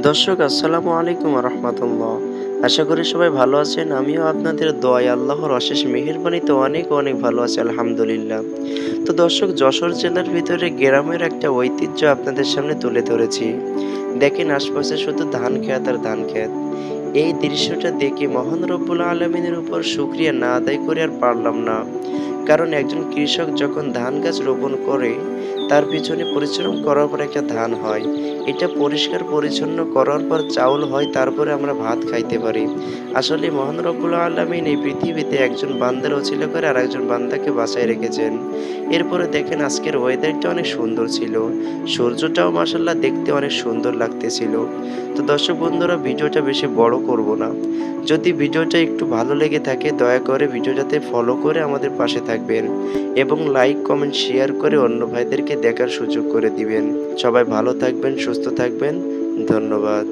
দর্শক আসসালামু আলাইকুম রহমতুল্লাহ। আশা করি সবাই ভালো আছেন। আমিও আপনাদের দোয়ায় আল্লাহর অশেষ মেহেরবানিতে অনেক অনেক ভালো আছি আলহামদুলিল্লাহ। তো দর্শক, যশোর জেলার ভিতরে গ্রামের একটা ঐতিহ্য আপনাদের সামনে তুলে ধরেছি। দেখেন আশপাশে শুধু ধান ক্ষেত আর ধান ক্ষেত। এই দৃশ্যটা দেখে মহান রব্বুল আলমিনের উপর শুকরিয়া না আদায় করে আর পারলাম না। কারণ একজন কৃষক যখন ধান গাছ রোপণ করে, তার পিছনে পরিশ্রম করার পর একটা ধান হয়। এটা পরিষ্কার পরিচ্ছন্ন করার পর চাউল হয়, তারপরে আমরা ভাত খাইতে পারি। আসলে মহান রব্বুল আলামিন এই পৃথিবীতে একজন বান্দার ওছিলা করে আরেকজন বান্দাকে বাঁচায় রেখেছেন। এরপরে দেখেন আজকের ওয়েদারটা অনেক সুন্দর ছিল। সূর্যটাও মাশাআল্লাহ দেখতে অনেক সুন্দর লাগতেছিল। তো দর্শক বন্ধুরা, ভিডিওটা বেশি বড় করব না। যদি ভিডিওটা একটু ভালো লেগে থাকে দয়া করে ভিডিওটাতে ফলো করে আমাদের পাশে থাকবেন এবং লাইক কমেন্ট শেয়ার করে অন্য ভাইদেরকে দেখার সুযোগ করে দিবেন। সবাই ভালো থাকবেন, সুস্থ থাকবেন। ধন্যবাদ।